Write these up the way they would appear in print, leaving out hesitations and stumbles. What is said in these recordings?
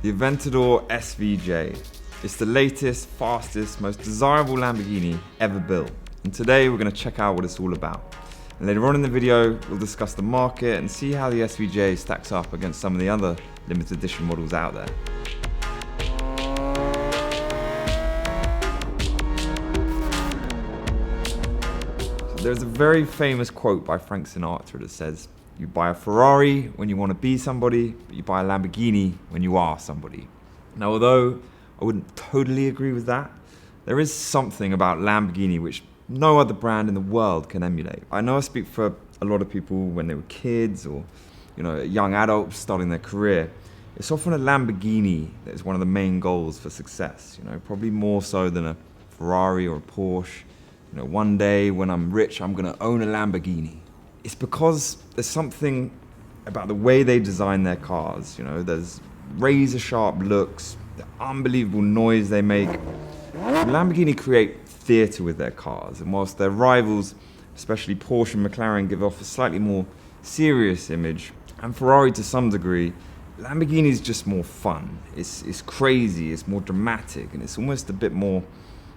The Aventador SVJ. It's the latest, fastest, most desirable Lamborghini ever built. And today we're going to check out what it's all about. And later on in the video, we'll discuss the market and see how the SVJ stacks up against some of the other limited edition models out there. So there's a very famous quote by Frank Sinatra that says, "You buy a Ferrari when you want to be somebody, but you buy a Lamborghini when you are somebody." Now, although I wouldn't totally agree with that, there is something about Lamborghini which no other brand in the world can emulate. I know I speak for a lot of people when they were kids or young adults starting their career. It's often a Lamborghini that is one of the main goals for success, probably more so than a Ferrari or a Porsche. One day when I'm rich, I'm gonna own a Lamborghini. It's because there's something about the way they design their cars. There's razor sharp looks, the unbelievable noise they make. Lamborghini create theatre with their cars, and whilst their rivals, especially Porsche and McLaren, give off a slightly more serious image, and Ferrari to some degree, Lamborghini is just more fun. It's crazy, it's more dramatic, and it's almost a bit more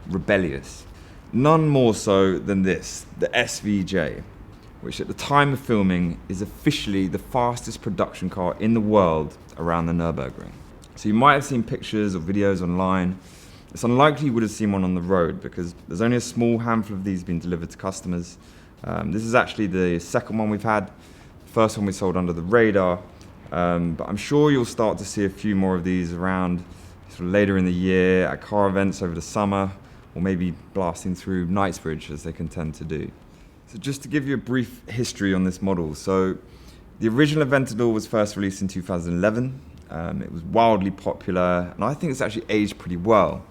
rebellious. None more so than this, the SVJ, which at the time of filming is officially the fastest production car in the world around the Nurburgring. So you might have seen pictures or videos online. It's unlikely you would have seen one on the road because there's only a small handful of these being delivered to customers. This is actually the second one we've had. The first one we sold under the radar, but I'm sure you'll start to see a few more of these around sort of later in the year at car events over the summer, or maybe blasting through Knightsbridge as they can tend to do. So just to give you a brief history on this model. So the original Aventador was first released in 2011. It was wildly popular, and I think it's actually aged pretty well.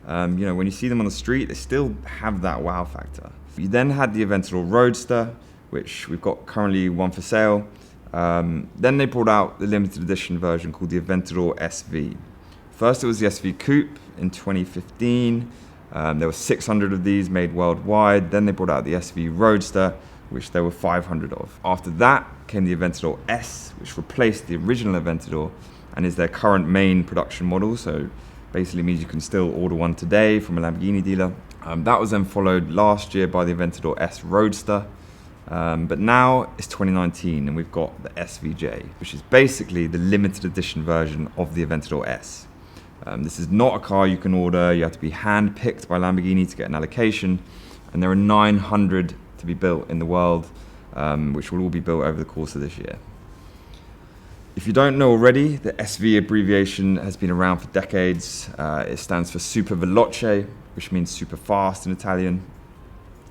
When you see them on the street, they still have that wow factor. You then had the Aventador Roadster, which we've got currently one for sale. Then they brought out the limited edition version called the Aventador SV. First it was the SV Coupe in 2015. There were 600 of these made worldwide. Then they brought out the SV Roadster, which there were 500 of. After that came the Aventador S, which replaced the original Aventador and is their current main production model. So basically means you can still order one today from a Lamborghini dealer. That was then followed last year by the Aventador S Roadster. But now it's 2019 and we've got the SVJ, which is basically the limited edition version of the Aventador S. This is not a car you can order. You have to be hand-picked by Lamborghini to get an allocation, and there are 900 to be built in the world, which will all be built over the course of this year. If you don't know already, the SV abbreviation has been around for decades. It stands for Super Veloce, which means super fast in Italian.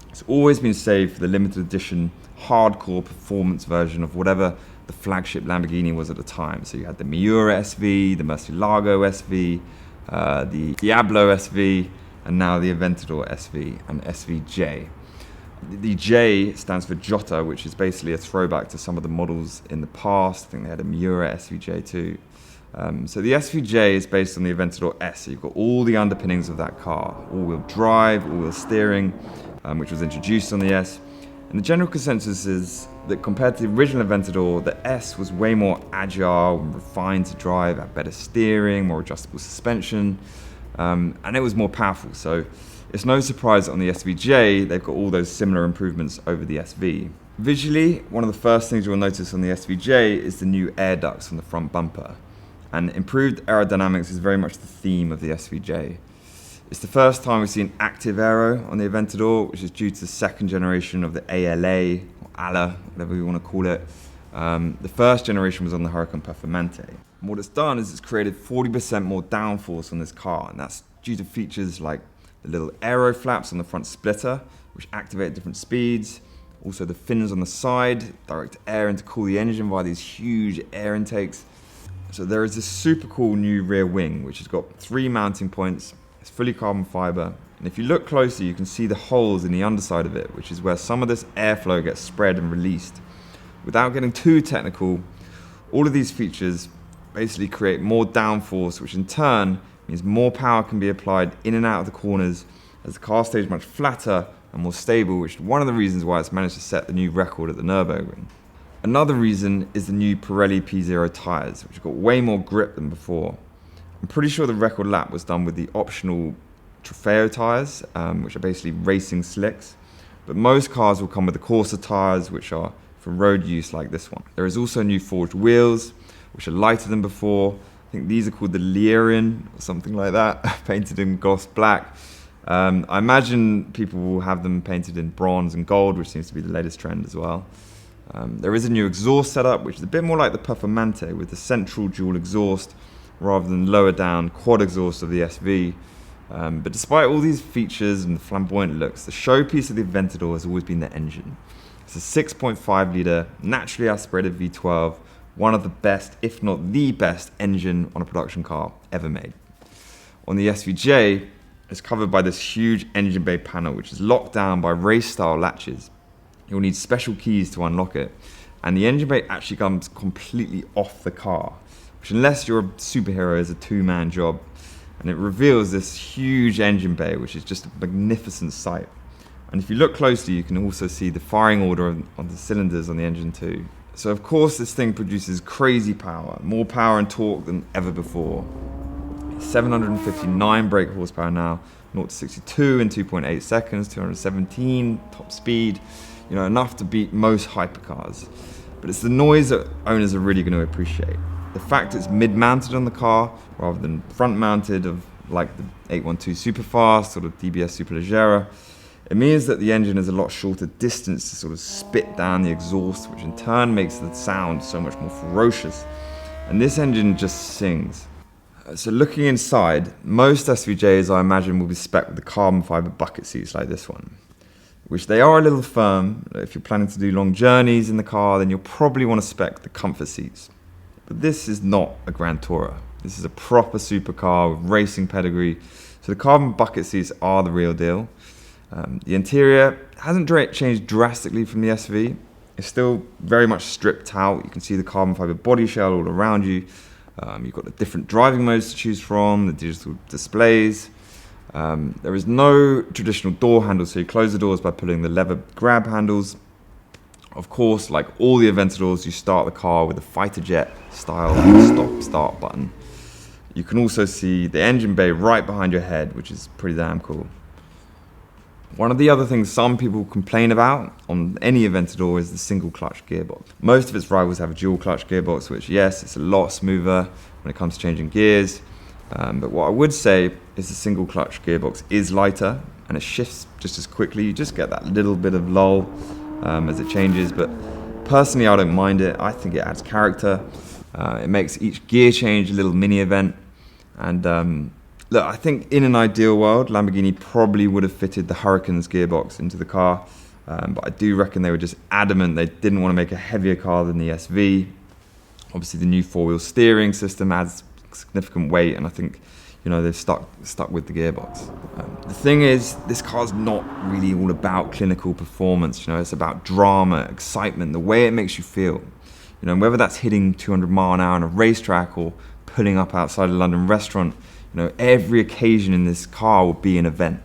It's always been saved for the limited edition hardcore performance version of whatever the flagship Lamborghini was at the time. So you had the Miura SV, the Murcielago SV, the Diablo SV, and now the Aventador SV and SVJ. The J stands for Jota, which is basically a throwback to some of the models in the past. I think they had a Miura SVJ too. So the SVJ is based on the Aventador S. So you've got all the underpinnings of that car. All-wheel drive, all-wheel steering, which was introduced on the S. And the general consensus is that compared to the original Aventador, the S was way more agile and refined to drive, had better steering, more adjustable suspension, and it was more powerful. So it's no surprise that on the SVJ, they've got all those similar improvements over the SV. Visually, one of the first things you'll notice on the SVJ is the new air ducts on the front bumper. And improved aerodynamics is very much the theme of the SVJ. It's the first time we've seen active aero on the Aventador, which is due to the second generation of the ALA, or ALA, whatever you want to call it. The first generation was on the Huracan Performante. And what it's done is it's created 40% more downforce on this car, and that's due to features like the little aero flaps on the front splitter, which activate at different speeds. Also the fins on the side direct air in to cool the engine via these huge air intakes. So there is this super cool new rear wing, which has got 3 mounting points. It's fully carbon fiber. And if you look closer, you can see the holes in the underside of it, which is where some of this airflow gets spread and released. Without getting too technical, all of these features basically create more downforce, which in turn means more power can be applied in and out of the corners as the car stays much flatter and more stable, which is one of the reasons why it's managed to set the new record at the Nürburgring. Another reason is the new Pirelli P0 tyres, which have got way more grip than before. I'm pretty sure the record lap was done with the optional Trofeo tyres, which are basically racing slicks. But most cars will come with the Corsa tyres, which are for road use like this one. There is also new forged wheels, which are lighter than before. I think these are called the Lyrin or something like that, painted in gloss black. I imagine people will have them painted in bronze and gold, which seems to be the latest trend as well. There is a new exhaust setup, which is a bit more like the Performante, with the central dual exhaust rather than lower down quad exhaust of the SV. But despite all these features and the flamboyant looks, the showpiece of the Aventador has always been the engine. It's a 6.5 litre naturally aspirated V12, one of the best, if not the best, engine on a production car ever made. On the SVJ, it's covered by this huge engine bay panel, which is locked down by race-style latches. You'll need special keys to unlock it, and the engine bay actually comes completely off the car, which, unless you're a superhero, is a two-man job. And it reveals this huge engine bay, which is just a magnificent sight. And if you look closely, you can also see the firing order on the cylinders on the engine too. So of course this thing produces crazy power, more power and torque than ever before. 759 brake horsepower now, 0 to 62 in 2.8 seconds, 217 top speed, enough to beat most hypercars. But it's the noise that owners are really going to appreciate. The fact it's mid-mounted on the car rather than front-mounted like the 812 Superfast or the DBS Superleggera, it means that the engine has a lot shorter distance to sort of spit down the exhaust, which in turn makes the sound so much more ferocious. And this engine just sings. So looking inside, most SVJs I imagine will be spec'd with the carbon fibre bucket seats like this one, which they are a little firm. If you're planning to do long journeys in the car, then you'll probably want to spec the comfort seats. But this is not a Grand Tourer. This is a proper supercar with racing pedigree. So the carbon bucket seats are the real deal. The interior hasn't changed drastically from the SV. It's still very much stripped out. You can see the carbon fibre body shell all around you. You've got the different driving modes to choose from, the digital displays. There is no traditional door handle, so you close the doors by pulling the lever grab handles. Of course, like all the Aventadors, you start the car with a fighter jet style stop-start button. You can also see the engine bay right behind your head, which is pretty damn cool. One of the other things some people complain about on any Aventador is the single clutch gearbox. Most of its rivals have a dual clutch gearbox, which, yes, it's a lot smoother when it comes to changing gears. But what I would say is the single clutch gearbox is lighter and it shifts just as quickly. You just get that little bit of lull as it changes, but personally I don't mind it. I think it adds character. It makes each gear change a little mini event. And look, I think in an ideal world, Lamborghini probably would have fitted the Huracan's gearbox into the car, but I do reckon they were just adamant they didn't want to make a heavier car than the SV. Obviously the new four-wheel steering system adds significant weight, and I think they've stuck with the gearbox. The thing is, this car's not really all about clinical performance. It's about drama, excitement, the way it makes you feel. Whether that's hitting 200 mile an hour on a racetrack or pulling up outside a London restaurant, every occasion in this car will be an event.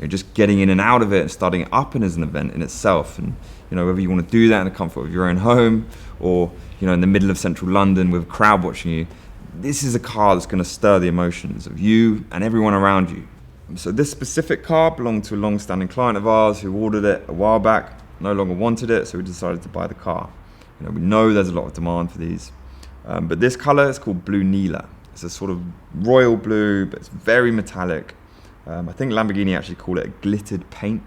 Just getting in and out of it and starting it up as an event in itself. And whether you want to do that in the comfort of your own home or in the middle of central London with a crowd watching you, this is a car that's going to stir the emotions of you and everyone around you. So this specific car belonged to a long-standing client of ours who ordered it a while back, no longer wanted it, so we decided to buy the car. We know there's a lot of demand for these. But this color is called Blue Nila. It's a sort of royal blue, but it's very metallic. I think Lamborghini actually call it a glittered paint,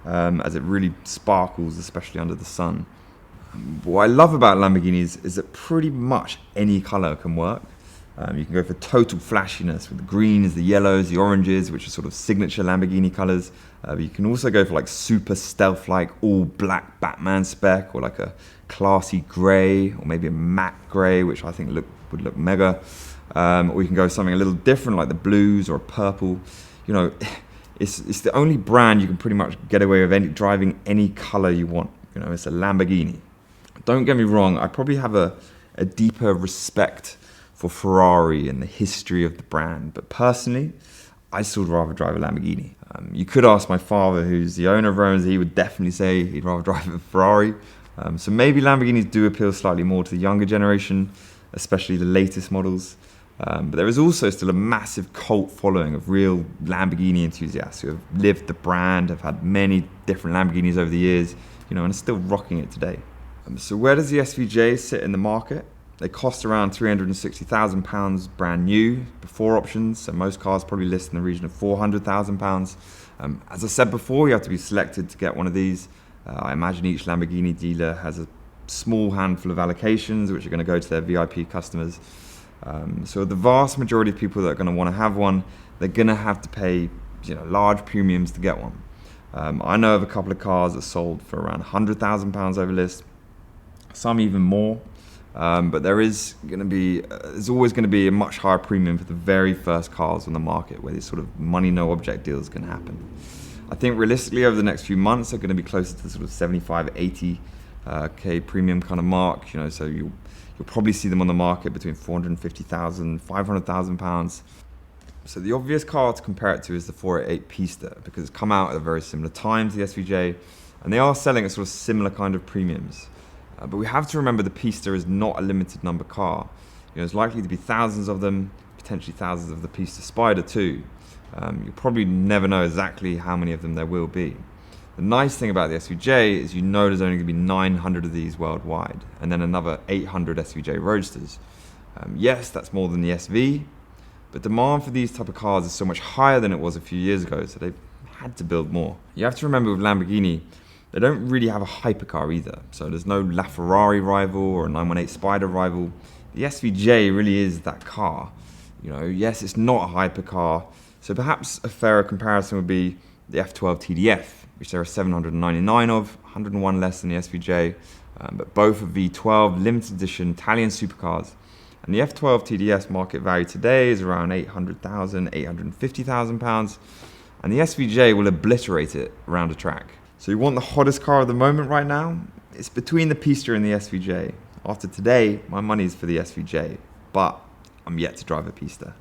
as it really sparkles, especially under the sun. What I love about Lamborghinis is that pretty much any color can work. You can go for total flashiness with the greens, the yellows, the oranges, which are sort of signature Lamborghini colors. But you can also go for like super stealth-like all black Batman spec, or like a classy gray, or maybe a matte gray, which I think would look mega. Or you can go something a little different like the blues or a purple. It's the only brand you can pretty much get away with driving any color you want. It's a Lamborghini. Don't get me wrong, I probably have a deeper respect for Ferrari and the history of the brand, but personally, I still would rather drive a Lamborghini. You could ask my father, who's the owner of Romans, he would definitely say he'd rather drive a Ferrari. So maybe Lamborghinis do appeal slightly more to the younger generation, especially the latest models. But there is also still a massive cult following of real Lamborghini enthusiasts who have lived the brand, have had many different Lamborghinis over the years, and are still rocking it today. So where does the SVJ sit in the market? They cost around £360,000 brand new, before options, so most cars probably list in the region of £400,000. As I said before, you have to be selected to get one of these. I imagine each Lamborghini dealer has a small handful of allocations which are going to go to their VIP customers. So the vast majority of people that are going to want to have one, they're going to have to pay large premiums to get one. I know of a couple of cars that sold for around £100,000 over list, some even more. But there's always going to be a much higher premium for the very first cars on the market, where this sort of money no object deal is going to happen. I think realistically over the next few months they're going to be closer to the sort of 75, 80k premium kind of mark. So you'll probably see them on the market between £450,000, £500,000. So the obvious car to compare it to is the 488 Pista, because it's come out at a very similar time to the SVJ, and they are selling at sort of similar kind of premiums. But we have to remember the Pista is not a limited number car. There's likely to be thousands of them, potentially thousands of the Pista Spider too. You'll probably never know exactly how many of them there will be. The nice thing about the SVJ is there's only going to be 900 of these worldwide, and then another 800 SVJ Roadsters. Yes, that's more than the SV, but demand for these type of cars is so much higher than it was a few years ago, so they've had to build more. You have to remember with Lamborghini, they don't really have a hypercar either. So there's no LaFerrari rival or a 918 Spider rival. The SVJ really is that car. Yes, it's not a hypercar. So perhaps a fairer comparison would be the F12 TDF, which there are 799 of, 101 less than the SVJ. But both are V12 limited edition Italian supercars. And the F12 TDS market value today is around £800,000, £850,000. And the SVJ will obliterate it around a track. So you want the hottest car of the moment right now? It's between the Pista and the SVJ. After today, my money's for the SVJ, but I'm yet to drive a Pista.